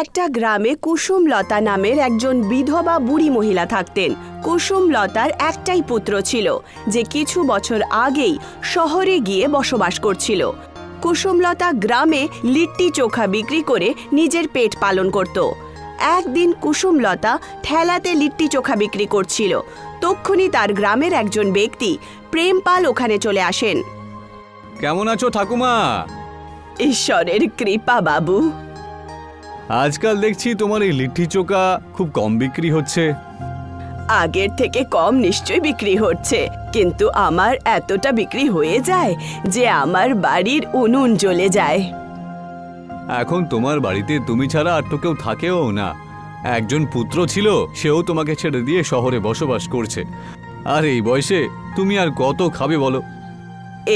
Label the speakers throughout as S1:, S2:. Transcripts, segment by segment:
S1: একটা গ্রামে কুসুমলতা নামের একজন বিধবা বুড়ি মহিলা থাকতেন। কুসুমলতার একটাই পুত্র ছিল, যে কিছু বছর আগেই শহরে গিয়ে বসবাস করছিল। কুসুমলতা গ্রামে লিট্টি চোখা বিক্রি করে নিজের পেট পালন করত। একদিন কুসুমলতা ঠেলাতে লিট্টি চোখা বিক্রি করছিল। তক্ষুনি তার গ্রামের একজন ব্যক্তি প্রেমপাল ওখানে চলে আসেন।
S2: কেমন আছো ঠাকুমা?
S1: ঈশ্বরের কৃপা বাবু।
S2: আজকাল দেখছি তোমার এই লিট্টি চোখা খুব কম বিক্রি হচ্ছে।
S1: আগের থেকে কম নিশ্চয়ই বিক্রি হচ্ছে, কিন্তু আমার এতটা বিক্রি হয়ে যায় যে আমার বাড়ির উনুন জ্বলে যায়।
S2: এখন তোমার বাড়িতে তুমি ছাড়া আর তো কেউ থাকেও না। একজন পুত্র ছিল, সেও তোমাকে ছেড়ে দিয়ে শহরে বসবাস করছে। আর এই বয়সে তুমি আর কত খাবে বলো?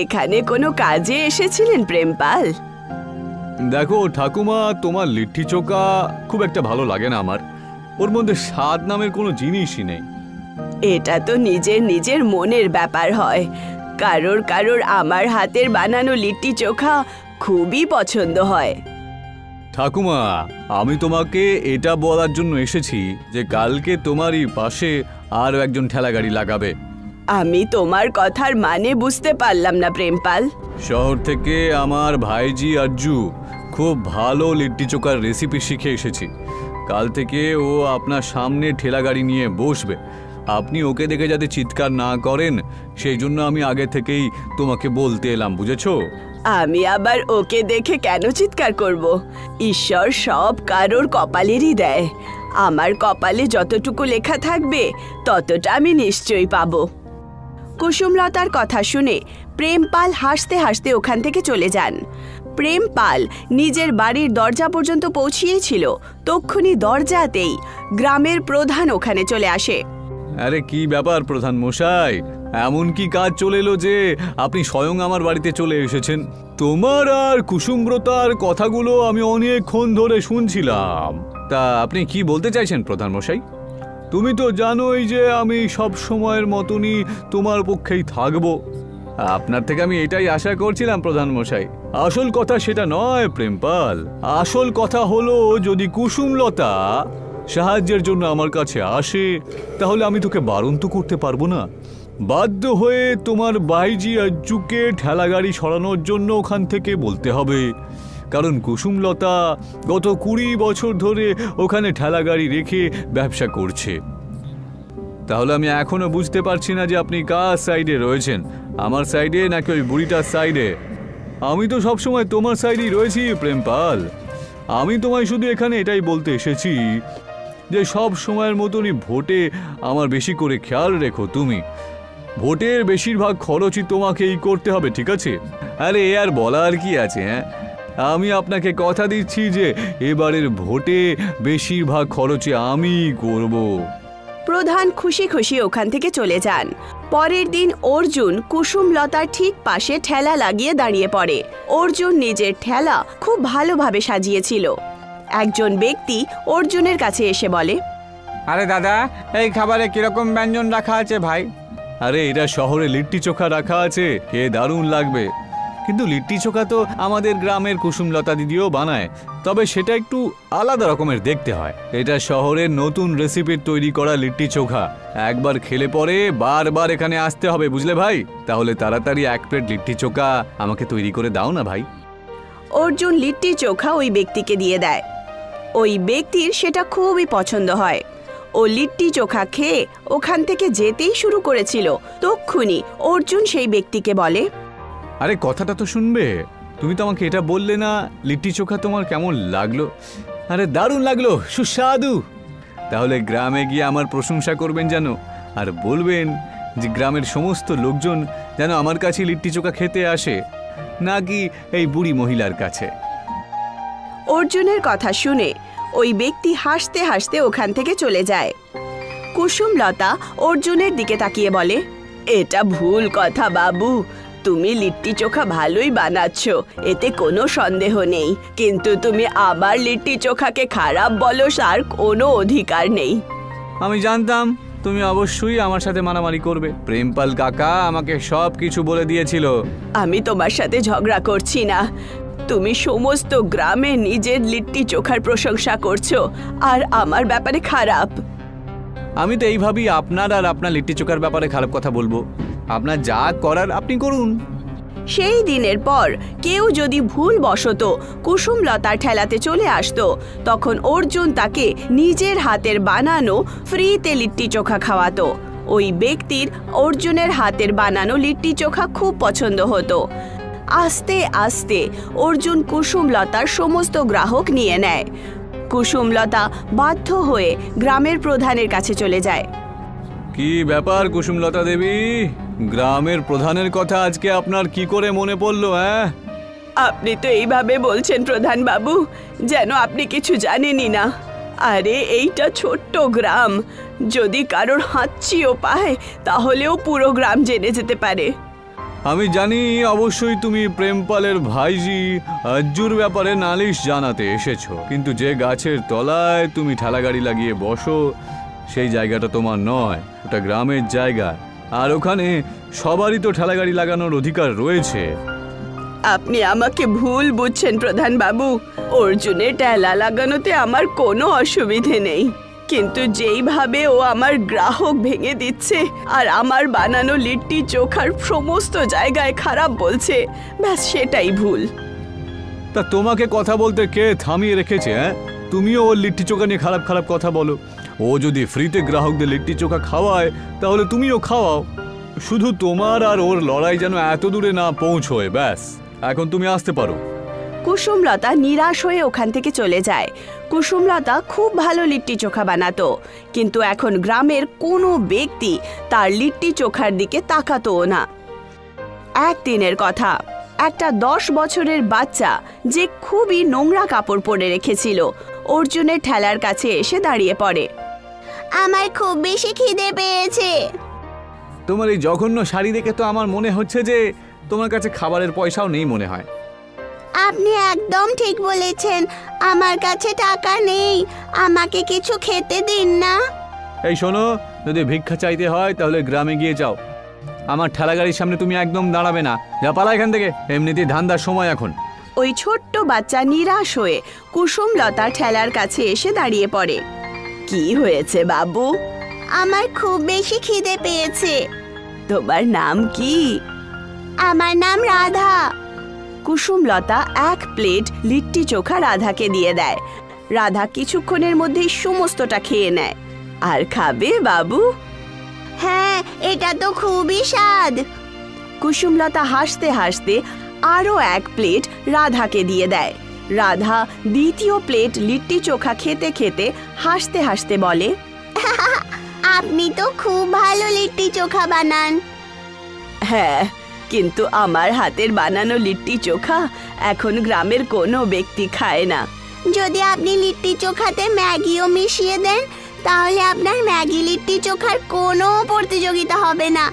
S1: এখানে কোনো কাজে এসেছিলেন প্রেমপাল?
S2: দেখো ঠাকুমা, তোমার লিট্টি চোখা খুব একটা ভালো লাগে না আমার। ওর মধ্যে স্বাদ নামের কোনো জিনিসই নেই।
S1: এটা তো নিজের নিজের মনের ব্যাপার হয়। কারোর কারোর আমার হাতের বানানো লিট্টি চোখা খুবই পছন্দ হয়।
S2: ঠাকুমা, আমি তোমাকে এটা বলার জন্য এসেছি যে কালকে তোমারই পাশে আরও একজন ঠেলাগাড়ি লাগাবে।
S1: আমি তোমার কথার মানে বুঝতে পারলাম না প্রেমপাল।
S2: শহর থেকে আমার ভাইজি আরজু খুব ভালো লিট্টি চোখার রেসিপি শিখে এসেছি। কাল থেকে ও আপনার সামনে ঠেলাগাড়ি নিয়ে বসবে। আপনি ওকে দেখে যাতে চিৎকার না করেন, সেই জন্য আমি আগে থেকেই তোমাকে বলতে এলাম, বুঝেছো?
S1: আমি আবার ওকে দেখে কেন চিৎকার করব? ঈশ্বর সব কারোর কপালেরই দেয়। আমার কপালে যতটুকু লেখা থাকবে ততটা আমি নিশ্চয়ই পাবো। কুসুমলতার কথা শুনে প্রেমপাল হাসতে হাসতে ওখান থেকে চলে যান। প্রেমপাল নিজের বাড়ির দরজা পর্যন্ত পৌঁছিয়েছিল, তক্ষুনি দরজাতেই গ্রামের প্রধান ওখানে চলে আসে।
S2: আরে কি ব্যাপার প্রধান মশাই, এমন কি কাজ চলে এলো যে আপনি স্বয়ং আমার বাড়িতে চলে এসেছেন? তোমার আর কুসুমব্রতার কথাগুলো আমি অনেকক্ষণ ধরে শুনছিলাম। তা আপনি কি বলতে চাইছেন প্রধান মশাই? তুমি তো জানোই যে আমি সব সময়ের মতনই তোমার পক্ষেই থাকবো। আপনার থেকে আমি এটাই আশা করছিলাম প্রধান মশাই। আসল কথা সেটা নয় প্রেমপাল, আসল কথা হলো যদি কুসুমলতা সাহায্যের জন্য আমার কাছে আসে তাহলে আমি তোকে বারণ তো করতে পারবো না। বাধ্য হয়ে তোমার ভাইজি আজ্জুকে ঠেলাগাড়ি সরানোর জন্য ওখান থেকে বলতে হবে, কারণ কুসুমলতা গত 20 বছর ধরে ওখানে ঠেলাগাড়ি রেখে ব্যবসা করছে। তাহলে আমি এখনো বুঝতে পারছি না যে আপনি কার সাইডে রয়েছেন, আমার সাইডে নাকি ওই বুড়িটার সাইডে? আমি তো সবসময় তোমার সাইডেই রয়েছি প্রেমপাল। আমি তোমায় শুধু এখানে এটাই বলতে এসেছি যে সব সময়ের মতনই ভোটে আমার বেশি করে খেয়াল রেখো তুমি। ভোটের বেশিরভাগ খরচই তোমাকেই করতে হবে, ঠিক আছে? আরে এ আর বলার কি আছে? হ্যাঁ, আমি আপনাকে কথা দিচ্ছি যে এবারের ভোটে বেশিরভাগ খরচে আমি করব।
S1: প্রধান খুশি খুশি ওখান থেকে চলে যান। পরের দিন অর্জুন কুসুমলতার ঠিক পাশে ঠেলা লাগিয়ে দাঁড়িয়ে পড়ে। অর্জুন নিজের ঠেলা খুব ভালোভাবে সাজিয়েছিল। একজন ব্যক্তি অর্জুনের কাছে এসে বলে,
S3: আরে দাদা, এই খাবারে কিরকম ব্যঞ্জন রাখা আছে ভাই?
S2: আরে এটা শহরে লিট্টি চোখা রাখা আছে, খেয়ে দারুণ লাগবে। কিন্তু লিট্টি চোখা তো আমাদের গ্রামের কুসুমলতা দিদিও বানায়, তবে সেটা একটু আলাদা রকমের দেখতে হয়। এটা শহরের নতুন রেসিপির তৈরি করা লিট্টি চোখা। একবার খেলে পরে বারবার এখানে আসতে হবে, বুঝলে ভাই? তাহলে তাড়াতাড়ি 1 প্লেট লিট্টি চোখা আমাকে তৈরি করে দাও না ভাই।
S1: অর্জুন লিট্টি চোখা ওই ব্যক্তিকে দিয়ে দেয়। ওই ব্যক্তির সেটা খুবই পছন্দ হয়। ও লিট্টি চোখা খেয়ে ওখান থেকে যেতেই শুরু করেছিল, তক্ষুনি অর্জুন সেই ব্যক্তিকে বলে,
S2: আরে কথাটা তো শুনবে। তুমি তো আমাকে এটা বললে না লিট্টি চোখা তোমার কেমন লাগলো? আরে দারুণ লাগলো, সুস্বাদু। তাহলে গ্রামে গিয়ে আমার প্রশংসা করবেন যেন, আর বলবেন যে গ্রামের সমস্ত লোকজন যেন আমার কাছে লিট্টি চোখা খেতে আসে, নাকি এই বুড়ি মহিলার কাছে।
S1: অর্জুনের কথা শুনে ওই ব্যক্তি হাসতে হাসতে ওখান থেকে চলে যায়। কুসুমলতা অর্জুনের দিকে তাকিয়ে বলে, এটা ভুল কথা বাবু। তুমি লিট্টি চোখা ভালোই বানাচ্ছ, এতে কোনো সন্দেহ নেই, কিন্তু তুমি আবার লিট্টি চোখাকে খারাপ বলো তার কোনো অধিকার নেই।
S2: আমি জানতাম তুমি অবশ্যই আমার সাথে মারামারি করবে। প্রেমপাল কাকা আমাকে সব কিছু বলে দিয়েছিল।
S1: আমি তোমার সাথে ঝগড়া করছি না, তুমি সমস্ত গ্রামে নিজের লিট্টি চোখার প্রশংসা করছো আর আমার ব্যাপারে খারাপ।
S2: আমি তো এইভাবেই আপনার আর আপনার লিট্টি চোখার ব্যাপারে খারাপ কথা বলবো। আপনার যা করার আপনি করুন।
S1: সেই দিনের পর কেউ যদি ভুলবশত কুসুমলতার ঠেলাতে চলে আসতো, তখন অর্জুন তাকে নিজের হাতের বানানো ফ্রিতে লিট্টি চোখা খাওয়াতো। ওই ব্যক্তির অর্জুনের হাতের বানানো লিট্টি চোখা খুব পছন্দ হতো। আস্তে আস্তে অর্জুন কুসুমলতার সমস্ত গ্রাহক নিয়ে নেয়। কুসুমলতা বাধ্য হয়ে গ্রামের প্রধানের কাছে চলে যায়।
S2: কি ব্যাপার কুসুমলতা দেবী, গ্রামের প্রধানের কথা আজকে আপনার কি করে মনে পড়লো? হ্যাঁ,
S1: আপনি তো এইভাবে বলছেন প্রধান বাবু, যেন আপনি কিছু জানেনই না। আরে এইটা ছোট্ট গ্রাম, যদি কারোর হাঁচিও পায় তাহলেও পুরো গ্রাম জেনে যেতে পারে।
S2: আমি জানি অবশ্যই তুমি প্রেমপালের ভাইজি আজ্জুর ব্যাপারে নালিশ জানাতে এসেছো, কিন্তু যে গাছের তলায় তুমি ঠেলাগাড়ি লাগিয়ে বসো সেই জায়গাটা তোমার নয়, ওটা গ্রামের জায়গা। আর ওখানে সবারই তো ঠেলাগাড়ি লাগানোর অধিকার রয়েছে।
S1: আপনি আমাকে ভুল বুঝছেন প্রধান বাবু। অর্জুনের ঠেলা লাগানোতে আমার কোনো অসুবিধে নেই, কিন্তু যেইভাবে ও আমার গ্রাহক ভেঙে দিচ্ছে আর আমার বানানো লিট্টি চোখার সমস্ত জায়গায় খারাপ বলছে, ব্যাস সেটাই ভুল।
S2: তা তোমাকে কথা বলতে কে থামিয়ে রেখেছে? হ্যাঁ, তুমিও ওর লিট্টি চোখা নিয়ে খারাপ খারাপ কথা বলো। ও যদি ফ্রিতে গ্রাহকদের লিট্টি চোখা খাওয়ায় তাহলে তুমিও খাওয়াও। শুধু তোমার আর ওর লড়াই যেন এত দূরে না পৌঁছয়। ব্যাস, এখন তুমি আসতে পারো।
S1: কুসুমলতা নিরাশ হয়ে ওখান থেকে চলে যায়। কুসুমলতা খুব ভালো লিট্টি চোখা বানাতো, কিন্তু এখন গ্রামের কোনো ব্যক্তি তার লিট্টি চোখার দিকে তাকাতও না। একদিনের কথা, একটা 10 বছরের বাচ্চা যে খুবই নোংরা কাপড় পরে রেখেছিল অর্জুনের ঠেলার কাছে এসে দাঁড়িয়ে পড়ে। আমার খুব বেশি খিদে পেয়েছে।
S2: তোমার এই জঘন্য শাড়ি দেখে তো আমার মনে হচ্ছে যে তোমার কাছে খাবারের পয়সাও নেই মনে হয়।
S1: আপনি একদম ঠিক বলেছেন, আমার কাছে টাকা নেই, আমাকে কিছু খেতে দিন না।
S2: এই শোনো, যদি ভিক্ষা চাইতে হয় তাহলে গ্রামে গিয়ে যাও। আমার ঠেলাগাড়ির সামনে তুমি একদম দাঁড়াবে না। যা, পালা এখান থেকে, এমনিতেই ধান্দার সময় এখন।
S1: ওই ছোট্ট বাচ্চা নিরাশ হয়ে কুসুমলতা ঠেলার কাছে এসে দাঁড়িয়ে পড়ে। কি হয়েছে বাবু? আমার খুব বেশি খিদে পেয়েছে। তোমার নাম কি? আমার নাম রাধা। কুসুমলতা 1 প্লেট লিট্টি চোখা রাধাকে দিয়ে দেয়। রাধা কিছুক্ষণের মধ্যেই সমস্তটা খেয়ে নেয়। আর খাবে বাবু? হ্যাঁ, এটা তো খুবই স্বাদ। কুসুমলতা হাসতে হাসতে আরও 1 প্লেট রাধাকে দিয়ে দেয়। রাধা দ্বিতীয় প্লেট লিট্টি চোখা খেতে খেতে হাসতে হাসতে বলে, আপনি তো খুব ভালো লিট্টি চোখা বানান। হ্যাঁ, কিন্তু আমার হাতের বানানো লিট্টি চোখা এখন গ্রামের কোনো ব্যক্তি খায় না। যদি আপনি লিট্টি চোখাতে ম্যাগিও মিশিয়ে দেন তাহলে আপনার ম্যাগি লিট্টি চোখার কোনো প্রতিযোগিতা হবে না।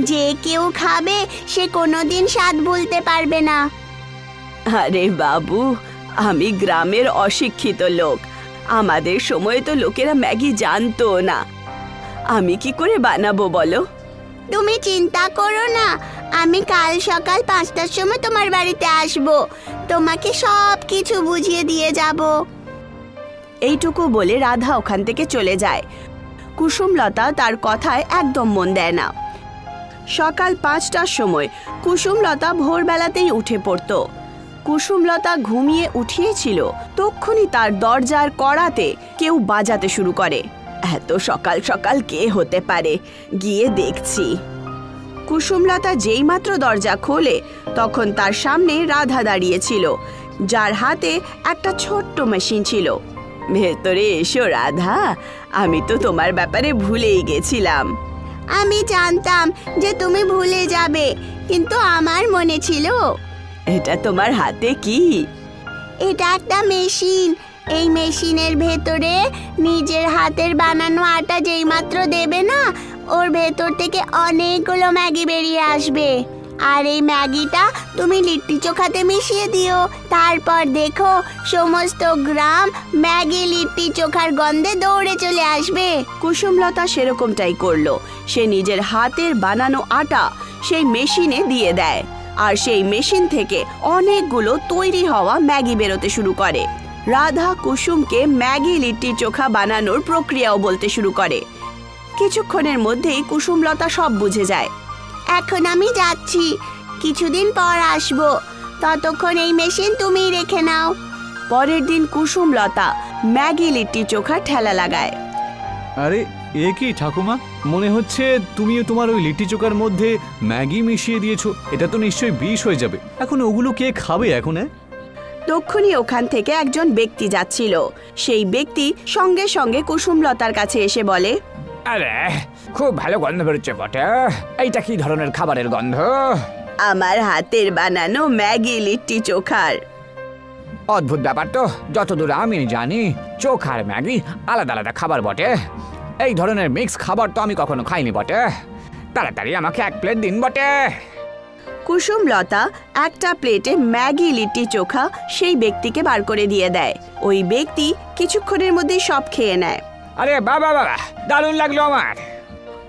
S1: যে কেউ খাবে সে কোনোদিন স্বাদ ভুলতে পারবে না। আরে বাবু, আমি গ্রামের অশিক্ষিত লোক, আমাদের সময়ে তো লোকেরা ম্যাগি জানতো না। আমি কি করে বানাবো বলো? তুমি চিন্তা করো না, আমি কাল সকাল 5টার সময় তোমার বাড়িতে আসব, তোমাকে সব কিছু বুঝিয়ে দিয়ে যাব। এইটুকু বলে রাধা ওখান থেকে চলে যায়। কুসুমলতা তার কথায় একদম মন দেয় না। সকাল 5টার সময় কুসুমলতা ভোরবেলাতেই উঠে পড়ত। কুসুমলতা ঘুমিয়ে উঠিয়েছিল, তক্ষুনি তার দরজার কড়াতে কেউ বাজাতে শুরু করে। এত সকাল সকাল কে হতে পারে, গিয়ে দেখছি। কুসুমলতা যেইমাত্র দরজা খোলে তখন তার সামনে রাধা দাঁড়িয়েছিল, যার হাতে একটা ছোট্ট মেশিন ছিল। ভেতরে এসো রাধা, আমি তো তোমার ব্যাপারে ভুলেই গেছিলাম। আমি জানতাম যে তুমি ভুলে যাবে, কিন্তু আমার মনে ছিল। এটা তোমার হাতে কি? এটা একটা মেশিন। এই মেশিনের ভেতরে নিজের হাতের বানানো আটা যেইমাত্র দেবে না, ওর ভেতর থেকে অনেকগুলো ম্যাগি বেরিয়ে আসবে। আর এই ম্যাগিটা তুমি লিট্টি চোখাতে মিশিয়ে দিও, তারপর দেখো সমস্ত গ্রাম ম্যাগি লিট্টি চোখার গন্ধে দৌড়ে চলে আসবে। কুসুমলতা সেরকমটাই করলো। সে নিজের হাতের বানানো আটা সেই মেশিনে দিয়ে দেয়। আর সেই মেশিন থেকে অনেকগুলো তৈরি হওয়া ম্যাগি বেরোতে শুরু করে। রাধা কুসুমকে ম্যাগি লিট্টি চোখা বানানোর প্রক্রিয়াও বলতে শুরু করে। কিছুক্ষণের মধ্যেই কুসুমলতা সব বুঝে যায়। এখন আমি যাচ্ছি, কিছুদিন পর আসবো, ততক্ষণ এই মেশিন তুমিই রেখে নাও। পরের দিন কুসুমলতা ম্যাগি লিট্টি চোখা ঠেলা লাগায়।
S2: আরে এ কি ঠাকুমা, মনে হচ্ছে তুমিও তোমার ওই লিট্টি চোখার মধ্যে ম্যাগি মিশিয়ে দিয়েছো। এটা তো নিশ্চয়ই বিষ হয়ে যাবে। এখন ওগুলো কে খাবে এখন?
S1: তক্ষুনি ওখান থেকে একজন ব্যক্তি যাচ্ছিল। সেই ব্যক্তি সঙ্গে সঙ্গে কুসুমলতার কাছে এসে বলে,
S3: আরে খুব ভালো গন্ধ বেরোচ্ছে বটে। এইটা কি ধরনের খাবারের গন্ধ?
S1: আমার হাতের বানানো ম্যাগি লিট্টি চোখার।
S3: অদ্ভুত ব্যাপার তো। যতদূর আমি জানি চোখার ম্যাগি আলাদা আলাদা খাবার বটে। এই ধরনের মিক্স খাবার তো আমি কখনো খাইনি বটে। তাড়াতাড়ি আমাকে 1 প্লেট দিন বটে।
S1: কুসুমলতা একটা প্লেটে ম্যাগি লিট্টি চোখা সেই ব্যক্তিকে বার করে দিয়ে দেয়। ওই ব্যক্তি কিছুক্ষণের মধ্যেই সব খেয়ে নেয়।
S3: আরে বাবা বাবা, দারুণ লাগলো আমার।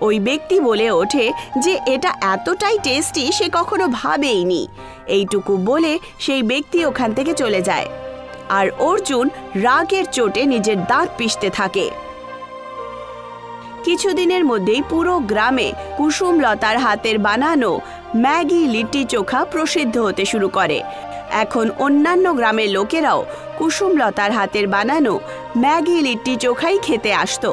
S1: ওই ব্যক্তি বলে ওঠে যে এটা এতটাই টেস্টি সে কখনো ভাবেইনি। এইটুকু বলে সেই ব্যক্তি ওখান থেকে চলে যায়। আর অর্জুন রাগের চোটে নিজের দাঁত পিষতে থাকে। কিছুদিনের মধ্যেই পুরো গ্রামে কুসুমলতার হাতের বানানো ম্যাগি লিট্টি চোখা প্রসিদ্ধ হতে শুরু করে। এখন অন্যান্য গ্রামের লোকেরাও কুসুমলতার হাতের বানানো ম্যাগি লিট্টি চোখাই খেতে আসতো।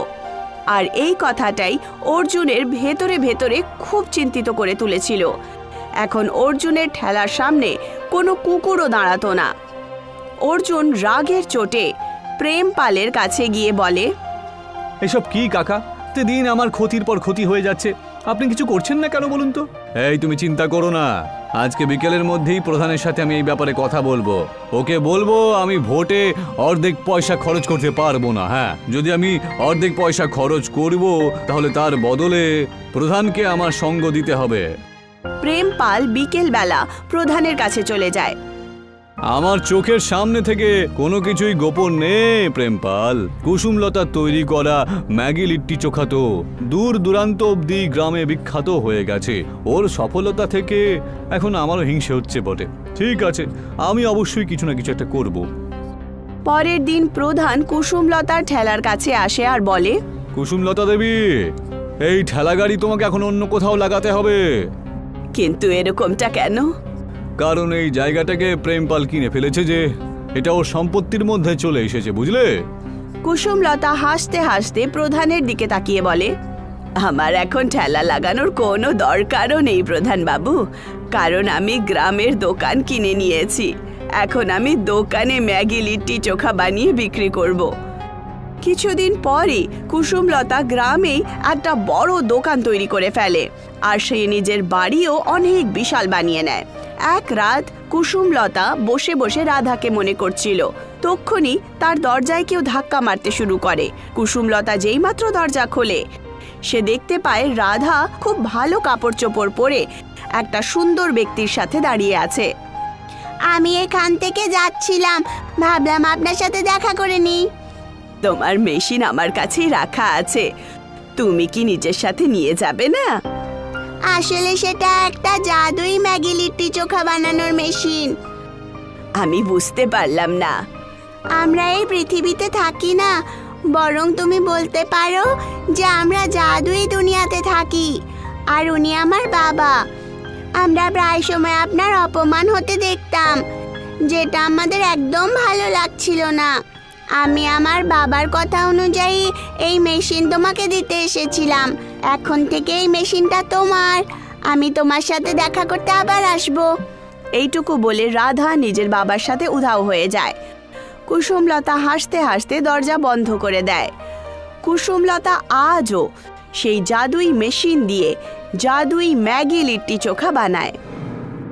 S1: আর এই কথাটাই অর্জুনের ভেতরে ভেতরে খুব চিন্তিত করে তুলেছিল। এখন অর্জুনের ঠেলার সামনে কোনো কুকুরও দাঁড়াতো না। অর্জুন রাগের চোটে প্রেমপালের কাছে গিয়ে বলে,
S2: এসব কি কাকা? প্রতিদিন আমার ক্ষতির পর ক্ষতি হয়ে যাচ্ছে, আপনি কিছু করছেন না কেন বলুন তো? এই তুমি চিন্তা করো না, আজকে বিকেলের মধ্যেই প্রধানের সাথে আমি এই ব্যাপারে কথা বলবো। ওকে বলবো আমি ভোটে অর্ধেক পয়সা খরচ করতে পারবো না। হ্যাঁ, যদি আমি অর্ধেক পয়সা খরচ করব তাহলে তার বদলে প্রধানকে আমার সঙ্গ দিতে হবে।
S1: প্রেমপাল বিকেলবেলা প্রধানের কাছে চলে যায়।
S2: আমার চোখের সামনে থেকে কোনো কিছুই গোপন নেই প্রেমপাল। কুসুমলতার তৈরি করা ম্যাগি লিট্টি চোখা তো দূর দূরান্ত অব্দি গ্রামে বিখ্যাত হয়ে গেছে। ওর সফলতা থেকে এখন আমারও হিংসে হচ্ছে বটে। ঠিক আছে, আমি অবশ্যই কিছু না কিছু একটা করব।
S1: পরের দিন প্রধান কুসুমলতার ঠেলার কাছে আসে আর বলে,
S2: কুসুমলতা দেবী, এই ঠেলা গাড়ি তোমাকে এখন অন্য কোথাও লাগাতে হবে।
S1: কিন্তু এরকমটা কেন?
S2: কারণ এই জায়গাটাকে প্রেমপাল কিনে ফেলেছে, যে এটা ওর সম্পত্তির মধ্যে চলে এসেছে, বুঝলে?
S1: কুসুমলতা হাসতে হাসতে প্রধানের দিকে তাকিয়ে বলে, আমার এখন ঠেলা লাগানোর কোনো দরকারও নেই প্রধান বাবু, কারণ আমি গ্রামের দোকান কিনে নিয়েছি। এখন আমি দোকানে ম্যাগি লিট্টি চোখা বানিয়ে বিক্রি করব। কিছুদিন পরই কুসুমলতা গ্রামেই একটা বড় দোকান তৈরি করে ফেলে, আর সে নিজের বাড়িও অনেক বিশাল বানিয়ে নেয়। এক রাত কুসুমলতা বসে বসে রাধাকে মনে করছিল। তক্ষুনি তার দরজায় কেউ ধাক্কা মারতে শুরু করে। কুসুমলতা যেইমাত্র দরজা খোলে, সে দেখতে পায় রাধা খুব ভালো কাপড় চোপড় পরে একটা সুন্দর ব্যক্তির সাথে দাঁড়িয়ে আছে। আমি এখান থেকে যাচ্ছিলাম, ভাবলাম আপনার সাথে দেখা করে নিই। তোমার মেশিন আমার কাছেই রাখা আছে, তুমি কি নিজের সাথে নিয়ে যাবে না? আসলে সেটা একটা জাদুই ম্যাগি লিট্টি চোখা বানানোর মেশিন। আমি বুঝতে পারলাম না। আমরা এই পৃথিবীতে থাকি না, বরং তুমি বলতে পারো যে আমরা জাদুই দুনিয়াতে থাকি। আর উনি আমার বাবা। আমরা প্রায় সময় আপনার অপমান হতে দেখতাম, যেটা আমাদের একদম ভালো লাগছিল না। আমি আমার বাবার কথা অনুযায়ী এই মেশিন তোমাকে দিতে এসেছিলাম। এখন থেকে এই মেশিনটা তোমার। আমি তোমার সাথে দেখা করতে আবার আসবো। এইটুকু বলে রাধা নিজের বাবার সাথে উধাও হয়ে যায়। কুসুমলতা হাসতে হাসতে দরজা বন্ধ করে দেয়। কুসুমলতা আজও সেই জাদুই মেশিন দিয়ে জাদুই ম্যাগি লিট্টি চোখা বানায়।